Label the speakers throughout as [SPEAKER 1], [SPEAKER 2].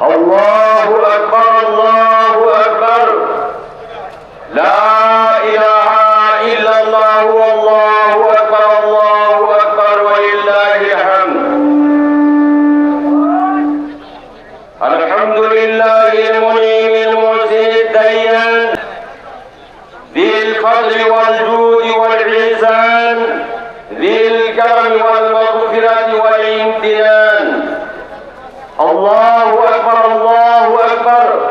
[SPEAKER 1] الله أكبر الله أكبر لا إله إلا الله والله أكبر الله أكبر ولله الحمد الحمد لله المنعم المحسن الديان ذي الفضل والجود والإحسان ذي الكرم والمغفرة والامتنان الله أكبر الله أكبر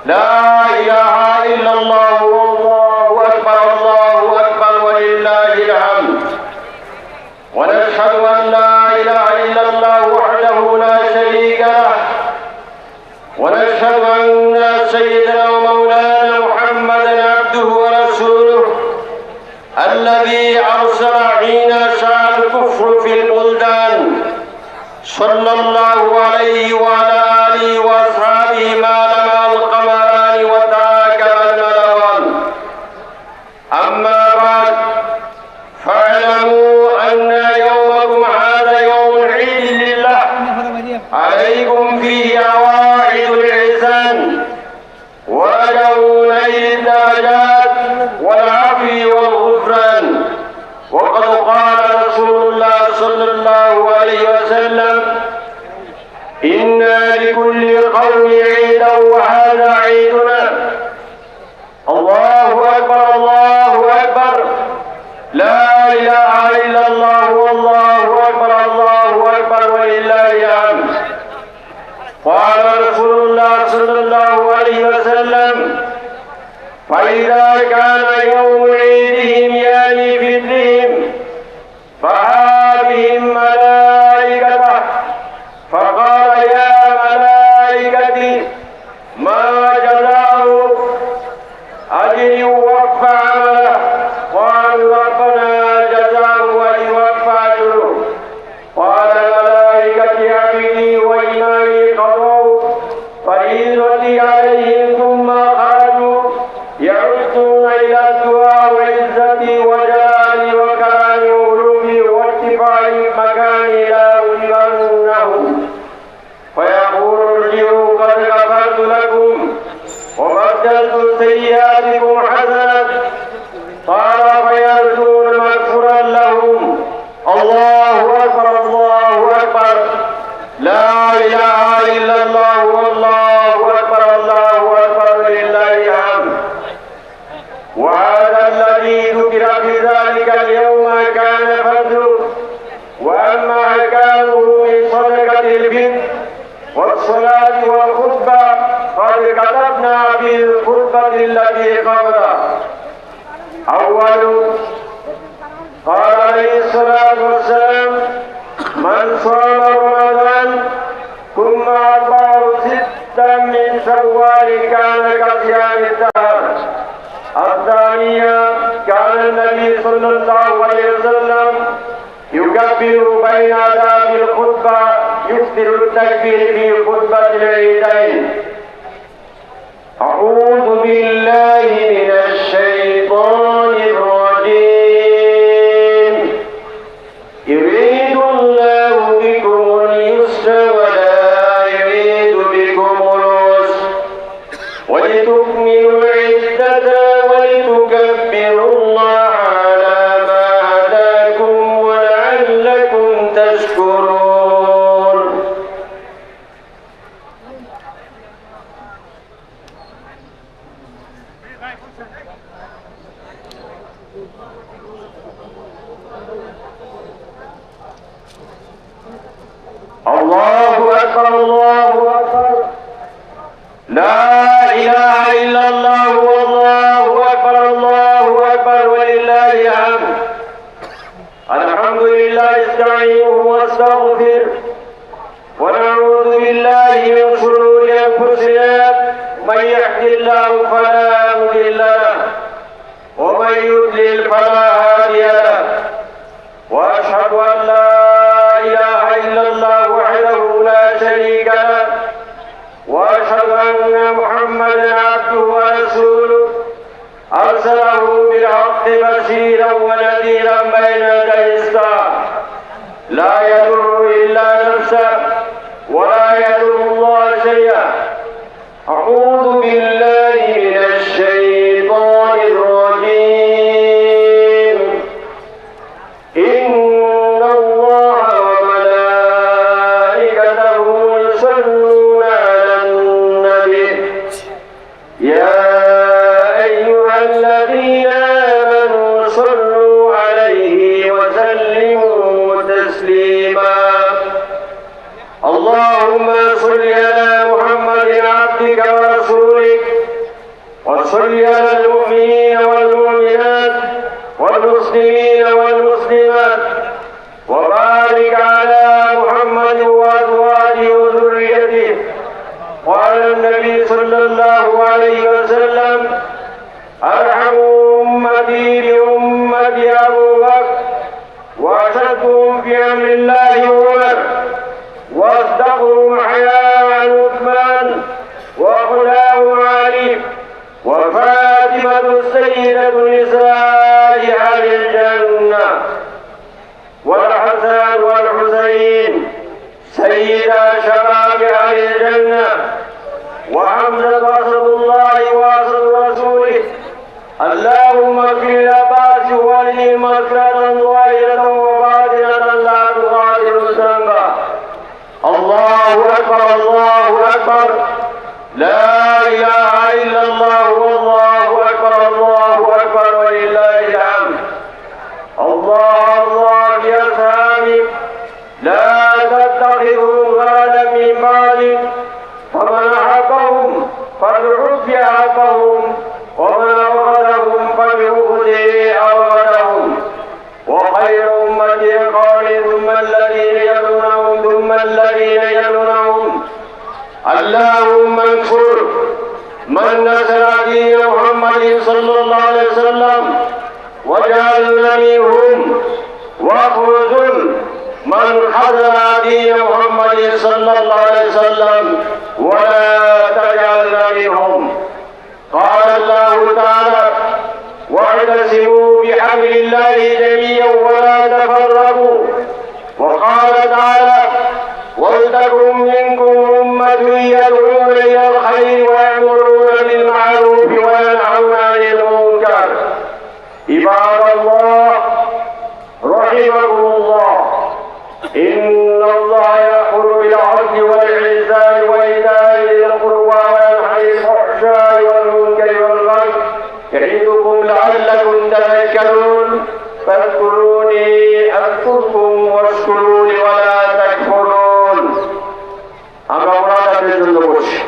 [SPEAKER 1] لا إله إلا الله والله أكبر الله أكبر ولله الحمد ونشهد أن لا إله إلا الله وحده لا شريك له ونشهد أن سيدنا ومولانا محمدا عبده ورسوله الذي أرسل حين شاء الكفر في البلدان صلى الله عليه وعلى آله وأصحابه ما لمع القمران وتاكب الملوان أما بعد فاعلموا أن يومكم هذا يوم عيد لله عليكم فيه عواعد الإحسان ورجون الدرجات والعفو والغفران وقد قال رسول الله صلى الله عليه وسلم إن لكل قوم عيدا وهذا عيدنا الله أكبر الله أكبر لا إله إلا الله والله أكبر الله أكبر ولله الحمد قال رسول الله صلى الله عليه وسلم فإذا كان يوم عيدهم يعني فطرهم فهذه ملائكته فقال يا ملائكتي ما جزاء أجر وفى عمله قالوا ربنا جزاء ويوفى أجره قال ملائكتي عبدي وإيماني قضوا فريضتي عليهم ثم خرجوا يعدون إلى الدعاء وعزتي وجلالي وكرامي وعلومي وارتفاع مكاني لا أجرنه فيقول ارجعوا قد غفرت لكم وبدلت سيئاتكم حسنات قال فيرجون مغفرا لهم الله أكبر الله أكبر لا إله إلا الله والله أكبر الله أكبر لله الحمد وهذا الذي ذكر في ذلك اليوم كان فضله وأما أحكامه من صدقة الفطر والصلاة والخطبة قد كتبنا في الخطبة التي قبلها أول قال عليه الصلاة والسلام من صام رمضان ثم أتبعه ستا من شوال كان كصيام الدهر الثانية كان النبي صلى الله عليه وسلم يكبر بين آداب الخطبة يكثر التكبير في خطبة العيدين أعوذ بالله من الشيطان الرجيم يريد الله بكم اليسر ولا يريد بكم العسر ولتكملوا العدة ولتكبروا الله على ما هداكم ولعلكم تشكرون الله أكبر الله أكبر لا إله إلا الله والله أكبر الله أكبر ولله الحمد الحمد لله استعينه واستغفر ونعوذ بالله من شرور أنفسنا من يهد الله فلا مضل له ومن يضلل فلا هادي له وأشهد أن لا إله إلا الله وحده لا شريك له وأشهد أن محمدا عبده ورسوله أرسله بالحق بشيرا ونذيرا بين يدي الساعة لا يضر إلا نفسه ولا يضر أعوذ بالله من الشيطان الرجيم إن الله وملائكته يصلون على النبي يا أيها الذين آمنوا صلوا عليه وسلموا تسليما اللهم صل على محمد عبدك ورسولك وصل على المؤمنين والمؤمنات والمسلمين والمسلمات وبارك على محمد وأزواجه وذريته وعلى النبي صلى الله عليه وسلم أرحم أمتي بأمة أبو بكر وأشدهم في أمر الله عمر واصدقهم حياء عثمان وغلام علي وفاطمة السيدة نساء أهل الجنة والحسن والحسين سيدا شباب أهل الجنة وحمزة أسد الله وأسد رسوله اللهم اغفر لعباس والدهم مغفرة ظاهرة وباطنة لا تغادر ذنبا الله أكبر الله أكبر لا إله إلا الله والله أكبر الله أكبر ولله الحمد الله الله يا سامي لا تتخذوا غالا من بعد فمن أحبهم فليحب حقهم ومن أبغضهم فليؤذي أبغضهم وخير أمتي قولي ثم الذين يلونهم ثم الذين يلونهم اللهم انصر من نصر دين محمد صلى الله عليه وسلم واجعلنا منهم واخذل من حذر دين محمد صلى الله عليه وسلم ولا تجعلنا منهم قال الله تعالى واعتصموا بحبل الله جميعا ولا تفرقوا وقال تعالى ولتكن منكم أمة يدعون إلى الخير ويأمرون بالمعروف وينهون عن المنكر عباد الله رحمكم الله إن الله يأمر بالعدل والإحسان وإيتاء ذي القربى وينهى عن الفحشاء والمنكر والبغي يعظكم لعلكم تذكرون فاذكروني أذكركم واشكروا لي ولا تكفرون আমরা মুনাজাতের জন্য বসি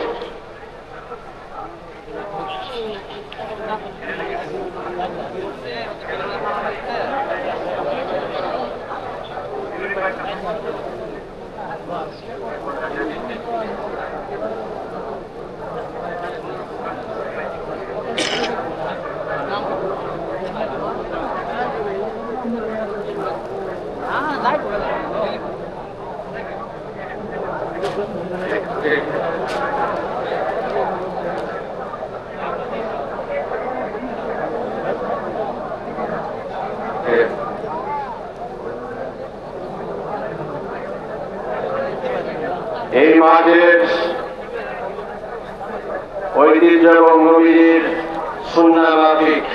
[SPEAKER 1] এই মাঠের ঐতিহ্য এবং নবীর সুন্নাহ মাফিক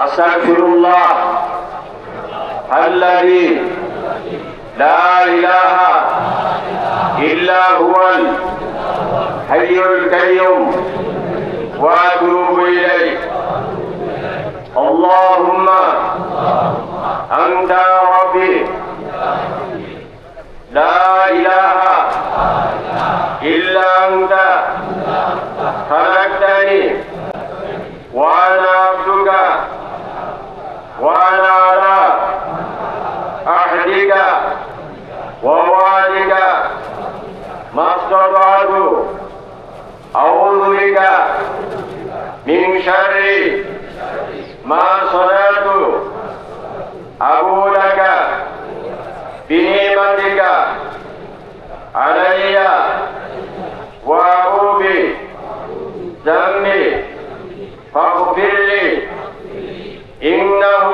[SPEAKER 1] আস্তাগফিরুল্লাহ আল্লাযী লা ইলাহা ইল্লা হুয়াল হাইয়ুল কাইয়্যুম ওয়া আতুবু ইলাইহি আল্লাহুম্মা আনতা রাব্বি لا إله إلا أنت خلقتني وأنا عبدك وأنا على عهدك ووعدك ما استطعت أعوذ بك من شر ما صنعت أبو لك بنعمتك علي وأبو بذنبي فاغفر لي إنه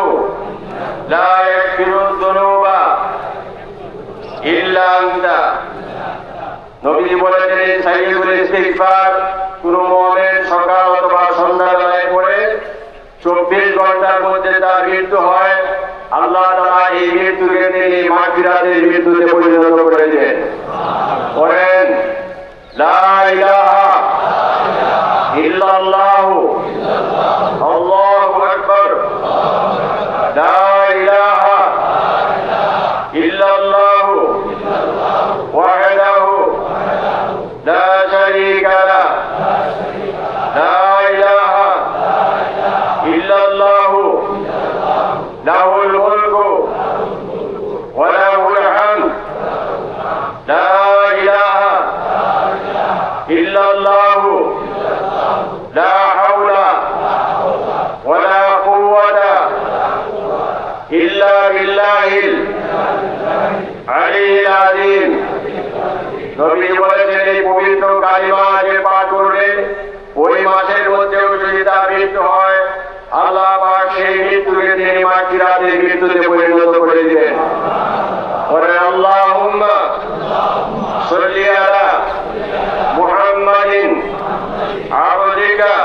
[SPEAKER 1] لا يغفر الذنوب إلا أنت নবী বলেছেন সাইয়্যিদুল ইস্তিগফার কোন মুমিন সকাল অথবা সন্ধ্যাবেলায় পড়ে 24 ঘন্টার মধ্যে তার মৃত্যু হয়, আল্লাহ তাআলা এই মৃত্যুকে তিনি মাগফিরাতের মৃত্যুতে পরিণত করে দেন। পড়েন লা ইলাহা ইল্লাল্লাহু আল্লাহু আকবার, লা ইলাহা ইল্লাল্লাহু ওয়াহদাহু লা শারীকা লাহু, লা ইলাহা ইল্লাল্লাহু লাহুল মুলকু ওয়া লাহুল হামদ, লা ইলাহা ইল্লাল্লাহু লা হাওলা ওয়া লা কুওয়াতা ইল্লা বিল্লাহিল আলিয়্যিল আযীম। নবী বলেছেন এই পবিত্র কালিমা যে পাঠ করলে ওই মাসের মধ্যেও যদি তার মৃত্যু হয়, আল্লাহ পাক সেই মৃত্যুকে তিনি মাগফিরাতের মৃত্যুতে পরিণত করে দিবেন। বলেন আল্লাহুম্মা সাল্লি আলা মুহাম্মাদিন আবদিকা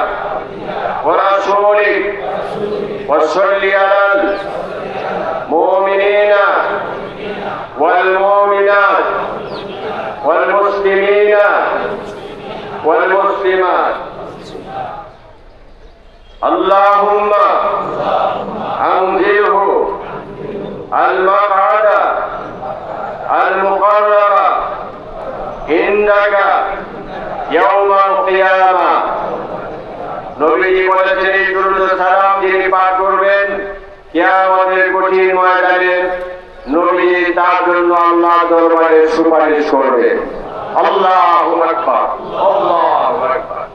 [SPEAKER 1] ওয়া রাসূলিক ওয়া সাল্লি আলাল মুমিনিনা ওয়াল মুমিনাত ওয়াল মুসলিমিনা ওয়াল মুসলিমাত। আল্লাহুম্মা আনজিলহু আল মাকআদা আল মুকাররাবা ইনদাকা ইয়াউমাল কিয়ামা। নবীজি বলেছেন এই দুরূদ ও সালাম যিনি পাঠ করবেন কিয়ামতের কঠিন ময়দানে নবীজি তার জন্য আল্লাহর দরবারে সুপারিশ করবে। আল্লাহু আকবার, আল্লাহু আকবার।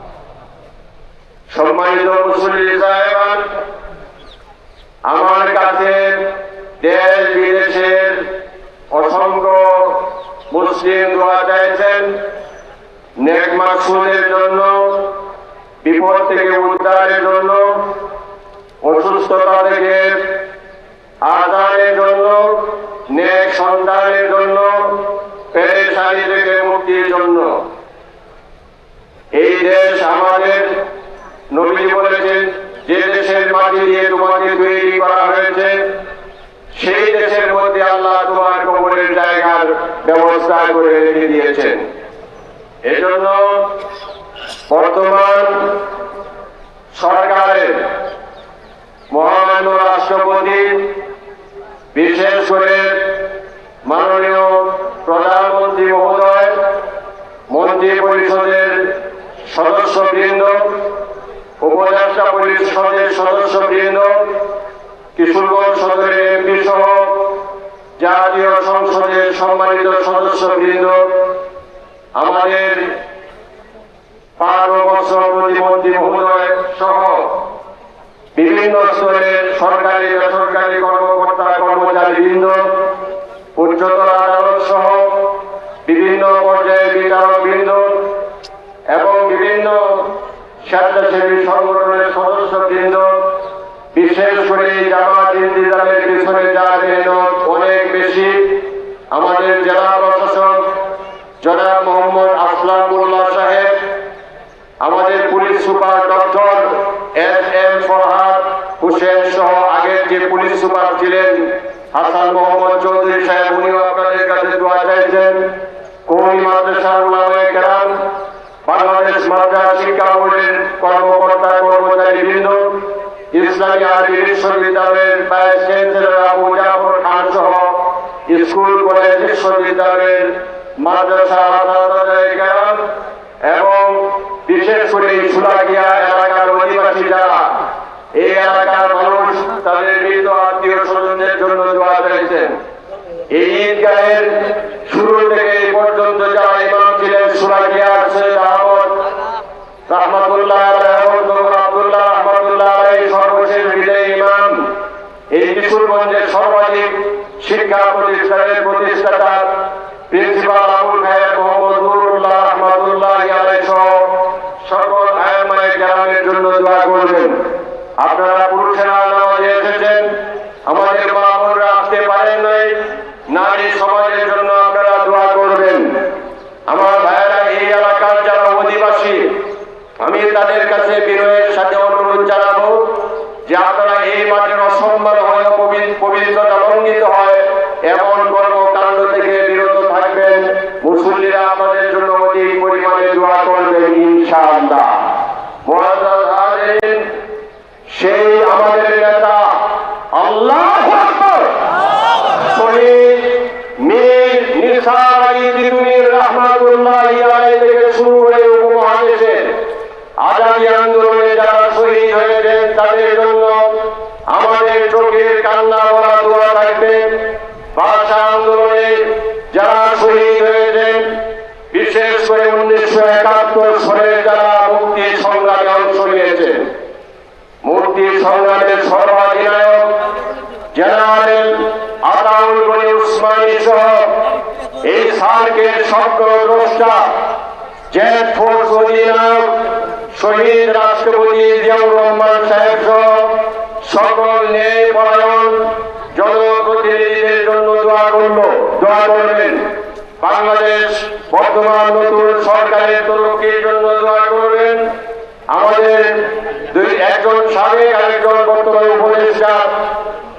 [SPEAKER 1] সম্মানিত মুসল্লি সাহেবান, আমার কাছে দেশ বিদেশের অসংখ্য মুসলিম দোয়া চাইছেন নেক মাকসুদের জন্য, বিপদ থেকে উদ্ধারের জন্য, অসুস্থতা থেকে আজানের জন্য, নেক সন্তানের জন্য, পেরেশানি থেকে মুক্তির জন্য। এই দেশ আমাদের, নবী বলেছেন যে দেশের মাটি দিয়ে তোমাকে তৈরি করা হয়েছে সেই দেশের মধ্যে আল্লাহ তোমার কবরের জায়গার ব্যবস্থা করে রেখে দিয়েছেন। এজন্য বর্তমান সরকারের মহামান্য রাষ্ট্রপতি, বিশেষ করে মাননীয় প্রধানমন্ত্রী মহোদয়, মন্ত্রী পরিষদের সদস্যবৃন্দ, উপদেষ্টা পরিষদের সদস্যবৃন্দ, কিশোরগঞ্জ সদরের এমপি সহ জাতীয় সংসদের সম্মানিত সদস্যবৃন্দ, আমাদের পার্বত্য প্রতিমন্ত্রী মহোদয় সহ বিভিন্ন স্তরের সরকারি বেসরকারি কর্মকর্তা কর্মচারীবৃন্দ, উচ্চতর আদালত সহ বিভিন্ন পর্যায়ের বিচারকবৃন্দ এবং বিভিন্ন স্বেচ্ছাসেবী সংগঠনের সদস্যবৃন্দ, বিশেষ করে জামাত ইনতিজামের পিছনে যার মেহনত অনেক বেশি, আমাদের জেলা প্রশাসক জনাব মোহাম্মদ আসলামউল্লাহ সাহেব, আমাদের police super doctor SM. Farhad Hossain সহ আগের যে পুলিশ সুপার ছিলেন হাসান মোহাম্মদ চৌধুরী সাহেব, উনিও আপনাদের কাছে দোয়া চাইছেন। কওমি মাদ্রাসার উলামায়ে কেরাম, বাংলাদেশ মাদ্রাসা শিক্ষা বোর্ডের কর্মকর্তা কর্মচারীবৃন্দ, ইসলামী আরবি বিশ্ববিদ্যালয়ের ভাইস চ্যান্সেলর আবু জাফর খান সহ স্কুল কলেজ বিশ্ববিদ্যালয়ের মাদ্রাসা আসাতিজায়ে কেরাম এবং বিশেষ করে সুলাগিয়া এলাকার অধিবাসী যারা এই এলাকার মানুষ তাদের মৃত আত্মীয় স্বজনদের জন্য দোয়া চাইছেন। এই ঈদগাহের শুরু থেকে এই পর্যন্ত যারা ইমাম ছিলেন সুলাগিয়ার সৈয়দ আহমদ রাহমাতুল্লাহ আলাইহি, আব্দুল্লাহ রাহমাতুল্লাহ আলাইহি সর্বশেষ বিদায়ী ইমাম, এই কিশোরগঞ্জের সর্বাধিক শিক্ষা প্রতিষ্ঠানের প্রতিষ্ঠাতা প্রিন্সিপাল আবুল খায়ের মোহাম্মদ নুরুল্লাহ রাহমাতুল্লাহ আলাইহি সহ সকল আলেমায়ে কেরামের জন্য দোয়া করবেন। আপনারা পুরুষেরা নামাজে এসেছেন, আমাদের মা বোনরা আসতে পারেন নাই, নারী সমাজের জন্য আপনারা দোয়া করবেন। আমার ভাইয়েরা এই এলাকার যারা তাদের কাছে বিনয়ের সাথে অনুরোধ জানাবো যে আপনারা এই মাঠের অসম্মান হয়, পবিত্রতা লঙ্ঘিত হয় এমন কর্মকাণ্ড থেকে বিরত থাকবেন। মুসল্লিরা আপনাদের জন্য অধিক পরিমাণে দোয়া করবেন ইনশাআল্লাহ। মুআজ্জাজ হাজিরিন, সেই আমাদের নেতা আল্লাহু আকবার শহীদ মীর নিসার আলী তিতুমীর রাহমাতুল্লাহি আলাইহি থেকে শুরু করে উপমহাদেশের আজাদী আন্দোলনে যারা শহীদ হয়েছেন তাদের জন্য আমাদের চোখের কান্না ভরা দোয়া থাকবে। ভাষা আন্দোলনে যারা শহীদ হয়েছেন, বিশেষ করে 1971 সালে যারা মুক্তি সংগ্রামে অংশ নিয়েছেন, মুক্তি সংগ্রামের সর্বাধিনায়ক জেনারেল আতাউল গনি উসমানী সহ এই সার্কের স্বপ্নদ্রষ্টা জেড ফোর্স অধিনায়ক শহীদ রাষ্ট্রপতি জিয়াউর রহমান সাহেব সহ সকল ন্যায়পরায়ণ জনপ্রতিনিধিদের জন্য দোয়া করবেন। বাংলাদেশ বর্তমান নতুন সরকারের তরফের জন্য দোয়া করবেন। আমাদের একজন সাবেক আরেকজন বর্তমান উপদেষ্টা,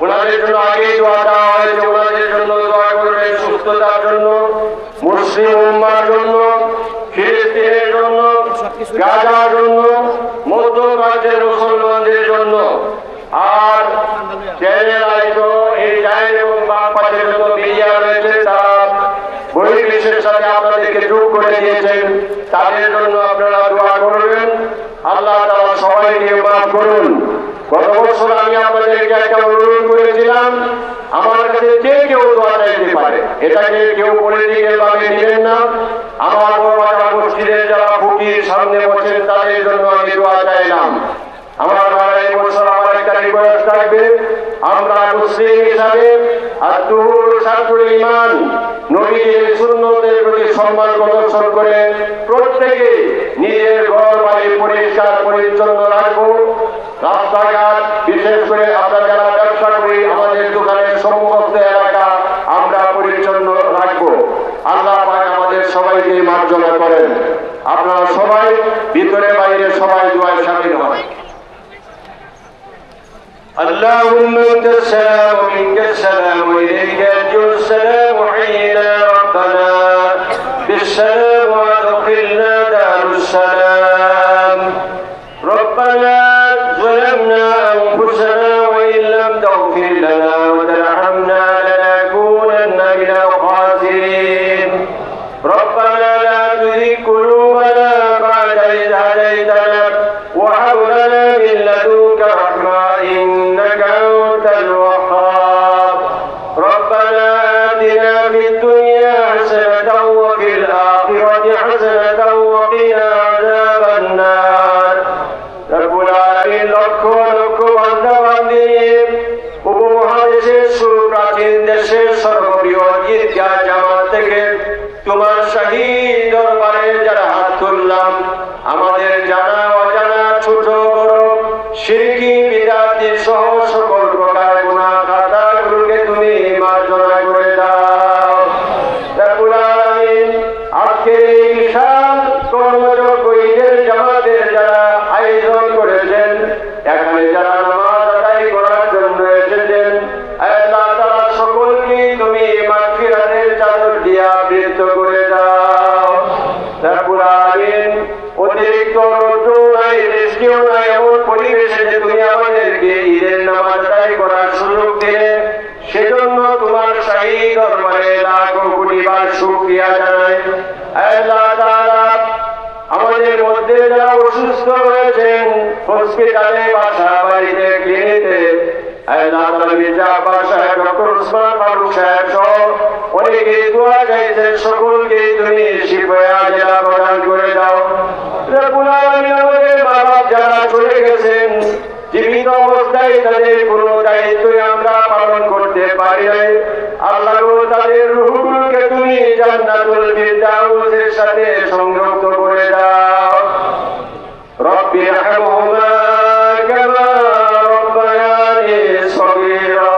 [SPEAKER 1] ওনাদের জন্য আগেই দোয়া দেওয়া হয়েছে, ওনাদের জন্য দোয়া করবেন সুস্থতার জন্য, মুসলিম উম্মার জন্য, ফিলিস্তিনের জন্য, গাজার জন্য, মধ্যপ্রাচ্যের মুসলমানদের জন্য। আর চ্যানেল আইতো এই জায়ের এবং বাম পাশের যত মিডিয়া রয়েছে তারা বহির্বিশ্বের সাথে আপনাদেরকে যোগ করে দিয়েছেন, তাদের জন্য আপনারা দোয়া করবেন। আল্লাহ তাআলা সবাইকে মাফ করুন। গত বছর আমি আপনাদেরকে একটা অনুরোধ করেছিলাম, আমার কাছে যে কেউ দোয়া চাইতে পারে, এটাকে কেউ পলিটিক্যাল ভাবে নেবেন না। আমার বড়বাজার মসজিদের যারা ফকির সামনে বসেন তাদের জন্য আমি দোয়া চাইলাম। আমার এই বছর আমার একটা রিকোয়েস্ট থাকবে, আমরা মুসলিম হিসাবে আত-তুহুর শাতরুল ঈমান, নবীর সুন্নতের প্রতি সম্মান প্রদর্শন করে প্রত্যেকে নিজের ঘর বাড়ি পরিষ্কার পরিচ্ছন্ন রাখবো। রাস্তাঘাট, বিশেষ করে আমরা যারা ব্যবসা করি, আমাদের দোকানের সমস্ত এলাকা আমরা পরিচ্ছন্ন রাখবো। আল্লাহ পাক আমাদের সবাইকে মার্জনা করেন। আপনারা সবাই ভিতরে বাইরে সবাই দোয়ায় শামিল হন। اللهم انت السلام ومنك السلام واليك يرجع السلام حينا ربنا بالسلام وادخلنا دار السلام. ربنا ظلمنا انفسنا وان لم تغفر لنا وترحمنا لنكونن من الخاسرين. ربنا لا تزغ قلوبنا بعد إذ هديتنا وهب لنا من لدنك رحمة إنك أنت الوهاب. ربنا آتنا في الدنيا حسنة وفي الآخرة حسنة وقنا عذاب النار. رب العالمين লক্ষ লক্ষ বান্দা-বান্দীর উপমহাদেশের সুপ্রাচীন দেশের সর্বপ্রিয় ঈদগাহ জামাত থেকে তোমার শাহী দরবারে যারা হাত তুললাম, আমাদের জানা অজানা ছোট বড় শিরকি বিদআতি সহ সকল প্রকার গুনাহ খাতাগুলোকে তুমি মার্জনা করে দাও। রব্বুল আলামিন, আজকে এই বিশাল কর্মযোগ্য ঈদের জামাতের যারা আয়োজন করেছেন, এখানে যারা নামাজ আদায় করার জন্য এসেছেন, আল্লাহ তাআলা সকলকে তুমি মাগফিরাতের চাদর দিয়ে আবৃত করে দাও। রব্বুল আলামিন, অতিরিক্ত রৌদ্র নাই, বৃষ্টিও নাই, এমন পরিবেশে যে তুমি আমাদেরকে ঈদের নামাজ আদায় করার সুযোগ দিলে, সেজন্য তোমার শাহী দরবারে লাখো কোটি বার শুকরিয়া জানাই। আল্লাহ তাআলা, আমাদের মধ্যে যারা অসুস্থ রয়েছেন, হসপিটালে, বাসা বাড়িতে, ক্লিনিকে, আল্লাহ তাআলা মির্জা আব্বাস সাহেব, ডক্টর ওসমান ফারুক সাহেব সহ অনেকে দোয়া চাইছেন, সকলকে তুমি শিফায়ে আজেলা প্রদান করে দাও। রব্বুল আলামিন, আমাদের মা বাপ যারা চলে গেছেন, জীবিত অবস্থায় তাদের কোনো দায়িত্বই আমরা পালন করতে পারি নাই, আল্লাহ তাদের রূহগুলোকে তুমি জান্নাতুল ফিরদাউসের সাথে সংযুক্ত করে দাও। রব্বি রহমহুমা কামা রব্বায়ানি সগীরা।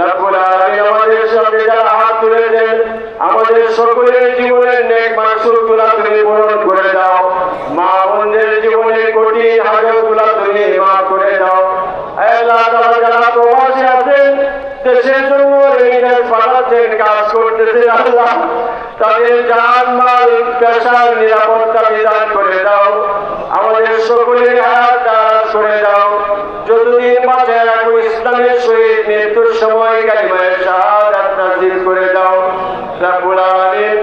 [SPEAKER 1] রব্বুল আলামিন, আমাদের সাথে যারা হাত তুলেছেন, আমাদের সকলের জীবনের নেক মাকসুদগুলো তুমি পূরণ করে দাও। মা বোনদের জীবনের আল্লাহ তাদের জানমাল পেশার নিরাপত্তা বিধান করে দাও, আমাদের সকলের হায়াত দারাজ করে দাও, যতদিন বাঁচে রাখো ইসলামের সহিত মৃত্যুর সময় কালিমায়ে শাহাদাত নাযিল করে দাও। রব্বুল আলামিন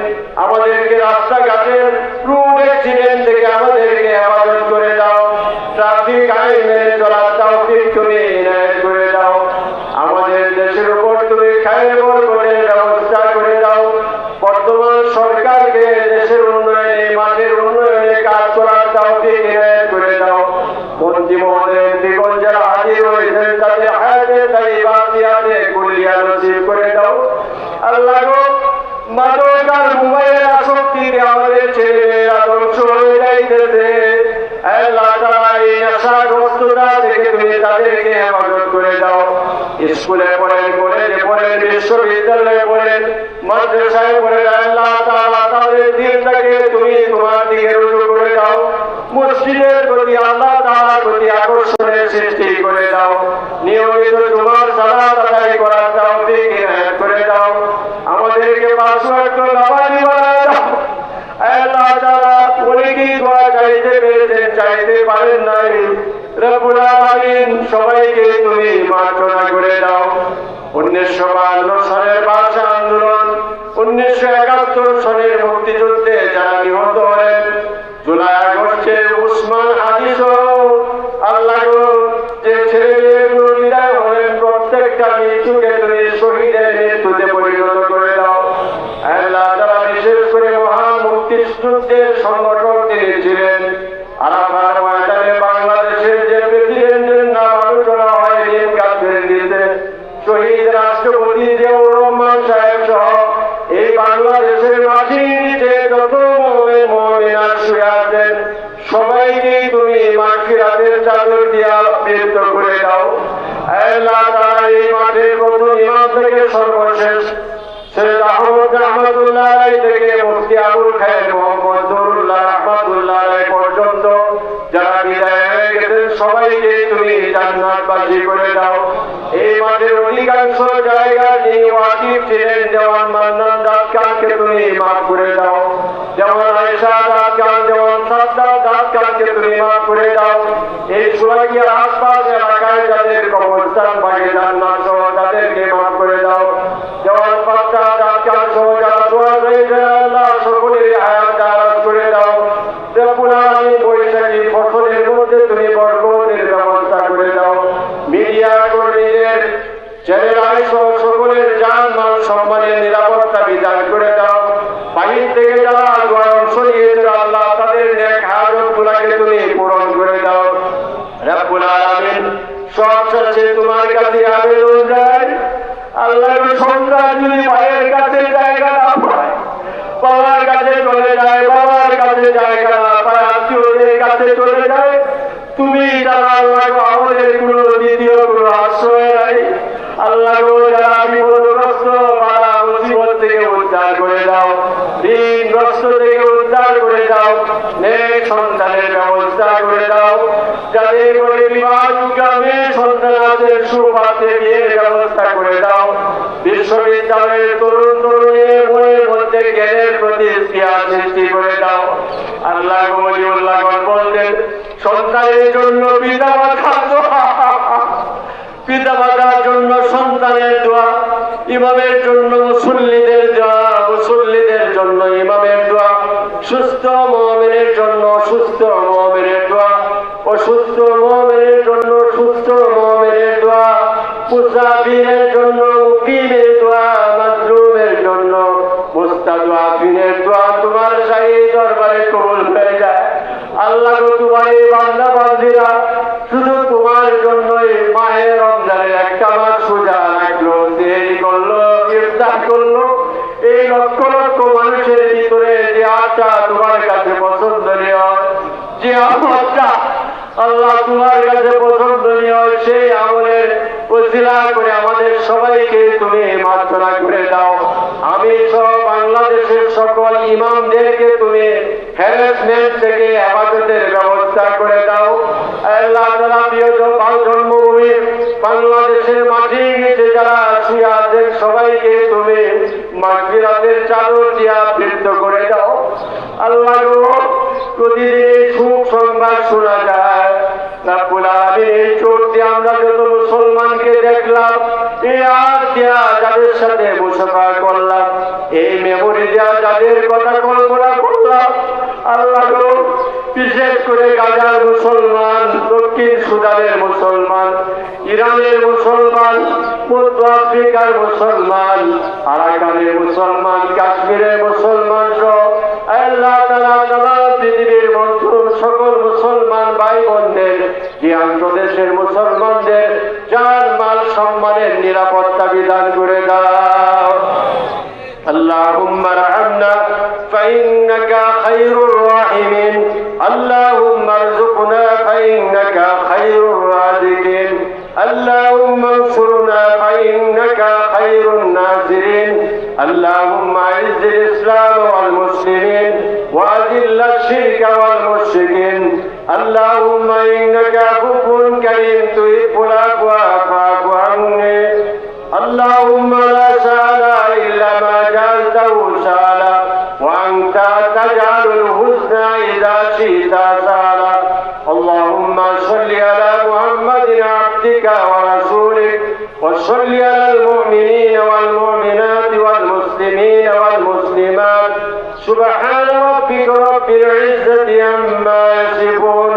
[SPEAKER 1] আমাদেরকে রাস্তাঘাটের রোড অ্যাক্সিডেন্ট থেকে আমাদেরকে হেফাজত করে দাও, ট্রাফিক আইন মেনে চলার তৌফিক তুমি ইনায়েত করে দাও, আমাদের দেশের উপর তুমি খায়ের বরকতের ব্যবস্থা করে দাও। বর্তমান সরকারকে দেশের উন্নয়নে মাঠের উন্নয়নে কাজ করার তৌফিক ইনায়েত করে দাও। মন্ত্রী মহোদয় দিগণ যারা হাজির হয়েছেন তাদের হায়াতে তাইয়্যিবা জিয়াতে কুলিয়া নসিব করে দাও। আল্লাহ গো, মাদক আর মোবাইলের আসক্তিতে আমাদের ছেলেমেয়েরা ধ্বংস হয়ে যাইতেছে। আল্লাহ তাআলা এই নেশাগ্রস্ততা থেকে তুমি তাদেরকে হেফাজত করে দাও। স্কুলে পড়েন, কলেজে পড়েন, বিশ্ববিদ্যালয়ে পড়েন, মাদ্রাসায় পড়েন, আল্লাহ তাআলা তাদের দিলটাকে তুমি তোমার দিকে রুজু করে দাও। মসজিদের প্রতি আল্লাহ তাআলার প্রতি আকর্ষণের সৃষ্টি করে দাও। নিয়মিত জুমার সালাত আদায় করার তৌফিক ইনায়েত করে দাও। আমাদেরকে পাঁচ ওয়াক্ত নামাজি বানায় দাও। আল্লাহ তাআলা অনেকেই দোয়া চাইতে পেরেছেন, চাইতে পারেন নাই। রব্বুল আলামিন সবাইকে তুমি মার্জনা করে দাও। 1952 সালের ভাষা আন্দোলন, 1971 সালের মুক্তিযুদ্ধে যারা নিহত হলেন, জুলাই আগস্টে উসমান হাদি সহ আল্লাহ যে ছেলেমেয়েগুলো বিদায় হলেন, প্রত্যেকটা মৃত্যুকে তুমি শহীদের মৃত্যুতে পরিণত করে দাও। আল্লাহ তাআলা বিশেষ করে মহান মুক্তিযুদ্ধের সংগঠক তিনি ছিলেন। আরাফাত ময়দানে বাংলাদেশের যে প্রেসিডেন্টের নাম আলোচনা হয়, নিম কাছের দিতে শহীদ রাষ্ট্রপতি জিয়াউর রহমান সাহেব সহ এই বাংলাদেশের মাটির নিচে যত মুমিন মুমিনাত শুয়ে আছেন সবাইকে তুমি মাগফিরাতের চাদর দিয়ে আবৃত করে দাও। আল্লাহ তাআলা এই মাঠের প্রথম ইমাম থেকে সর্বশেষ সৈয়দ আহমদ রহমাতুল্লাহ আলাইহি থেকে মুফতি আবুল খায়ের মোহাম্মদ নুরুল্লাহ রহমাতুল্লাহ আলাইহি পর্যন্ত যারা বিদায় হয়ে গেছেন সবাইকে তুমি জান্নাতবাসী করে দাও। এই মাঠের অধিকাংশ জায়গা যিনি ওয়াকিফ ছিলেন, যেমন মান্নান দাস খানকে তুমি মাফ করে দাও, যেমন আয়েশা দাস খান, যেমন সাদ্দাত দাস খানকে তুমি মাফ করে দাও। এই সুরাকিয়ার আশপাশ এলাকায় যাদের কবরস্থান ভাগে জান্নাত সহ তাদেরকে মাফ করে দাও, যেমন ফাত্তা দাস খান সহ যারা দোয়া করেছেন আল্লাহ সকলের হায়াত দারাজ করে দাও। রব্বুল আলামিন বৈশাখী ফসলের মধ্যে তুমি বরকতের ব্যবস্থা করে দাও। মিডিয়া কর্মীদের ছেলেরাই সহ সকলের জান মাল সম্মানের নিরাপত্তা বিধান করে দাও। বাহির থেকে যারা দোয়ায় অংশ নিয়েছে আল্লাহ তাদের নেক হাজতগুলোকে তুমি পূরণ করে দাও। রব্বুল আলামিন সব শেষে তোমার কাছে আবেদন যায়, আল্লাহর সন্তান যদি ভাইয়ের কাছে জায়গা না পায়, বাবার কাছে চলে যায়, বাবার কাছে জায়গা না পায়, আত্মীয়দের কাছে চলে যায়, তুমি তারা আল্লাহ আমাদের কোনো দ্বিতীয় কোনো আশ্রয় নাই। আল্লাহ যারা বিপদগ্রস্ত তারা মুসিবত থেকে উদ্ধার করে দাও, ঋণগ্রস্ত থেকে উদ্ধার করে দাও, নেক সন্তানের ব্যবস্থা করে দাও। যাদের করে বিবাহ গ্রামে সন্তান আছে সুপাতে বিয়ের ব্যবস্থা করে দাও। বিশ্ববিদ্যালয়ের তরুণ তরুণীর মনের মধ্যে জ্ঞানের প্রতি স্পৃহা সৃষ্টি করে দাও। আল্লাহ ওলিউল্লাহ বলতেন সন্তানের জন্য পিতা মাতার দোয়া, পিতা মাতার জন্য সন্তানের দোয়া, ইমামের জন্য মুসল্লিদের দোয়া, মুসল্লিদের জন্য ইমামের দোয়া, সুস্থ মুমিনের জন্য সুস্থ মুমিনের দোয়া, অসুস্থ মুমিনের জন্য সুস্থ মুমিনের দোয়া, মুসাফিরের জন্য মুকিমের দোয়া, মাজলুমের জন্য মুস্তাদআফিনের দোয়া তোমার শাহী দরবারে কবুল হয়ে যায়। আল্লাহ তোমার এই বান্দা বান্দীরা শুধু তোমার জন্যই মাহে রমজানের একটা মাস সোজা রাখলো, দেরি করলো, ইফতার করলো। এই লক্ষ লক্ষ মানুষের ভিতরে যে আশা তোমার কাছে পছন্দনীয়, যে আমলটা আল্লাহ তোমার কাছে পছন্দনীয়, সেই আমলের ওসিলা করে আমাদের সবাইকে তুমি মার্জনা করে দাও। আমি সব বাংলাদেশের সকল ইমামদেরকে তুমি হ্যারাসমেন্ট থেকে হেফাজতের ব্যবস্থা করে দাও। আল্লাহ তাআলা প্রিয় জন্মভূমি বাংলাদেশের মাটির নিচে যারা শুয়ে আছেন সবাইকে তুমি মাগফিরাতের চাদর আল্লাহ প্রতিদিন সুখ সংবাদ শোনা যায়। রব্বুল আলামিন এই চোখ দিয়ে আমরা যত মুসলমানকে দেখলাম, এই আজ দিয়া যাদের সাথে মুসাফা করলাম, এই মেমোরি দিয়া যাদের কথা কল্পনা করলাম, আল্লাহ বিশেষ করে গাজার মুসলমান, দক্ষিণ সুদানের মুসলমান, ইরানের মুসলমান, মধ্য আফ্রিকার মুসলমান, আরাকানের মুসলমান, কাশ্মীরের মুসলমান সহ আল্লাহ তাআলা সারা পৃথিবীর সকল মুসলমান ভাই বোনদের, যে আন্তর্দেশের মুসলমানদের জান মাল সম্মানের নিরাপত্তা বিধান করে দাও। اللهم ارحمنا فإنك خير الراحمين اللهم ارزقنا فإنك خير الرازقين اللهم انصرنا فإنك خير الناصرين اللهم اعز الإسلام والمسلمين وأذل الشرك والمشركين اللهم إنك عفو كريم تحب العفو فاعف عني اللهم لا سهل إلا ما جعلته سهلا وأنت تجعل الحزن إذا شئت سهلا اللهم صل على محمد عبدك ورسولك وصل على المؤمنين والمؤمنات والمسلمين والمسلمات سبحان ربك رب العزة عما يصفون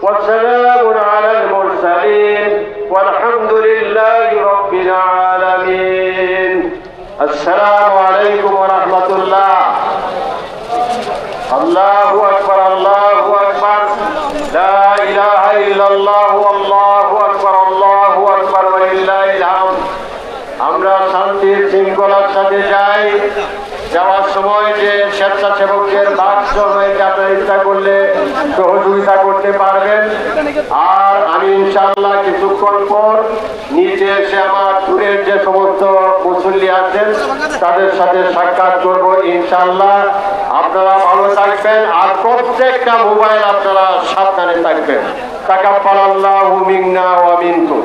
[SPEAKER 1] وسلام على المرسلين والحمد لله رب العالمين السلام عليكم ورحمة الله الله أكبر الله أكبر لا إله إلا الله والله أكبر الله أكبر ولله الحمد আমরা শান্তির শৃঙ্খলার সাথে যাই। যাওয়ার সময় যে স্বেচ্ছাসেবকদের বাক্সকে আপনারা ইচ্ছা করলে সহযোগিতা করতে পারবেন। আর আমি ইনশাআল্লাহ কিছুক্ষণ পর নিচে এসে আমার দূরের যে সমস্ত মুসল্লি আছেন তাদের সাথে সাক্ষাৎ করবো ইনশাআল্লাহ। আপনারা ভালো থাকবেন আর প্রত্যেকটা মোবাইল আপনারা সাবধানে থাকবেন। তাকাব্বালাল্লাহু মিন্না ওয়া মিনকুম।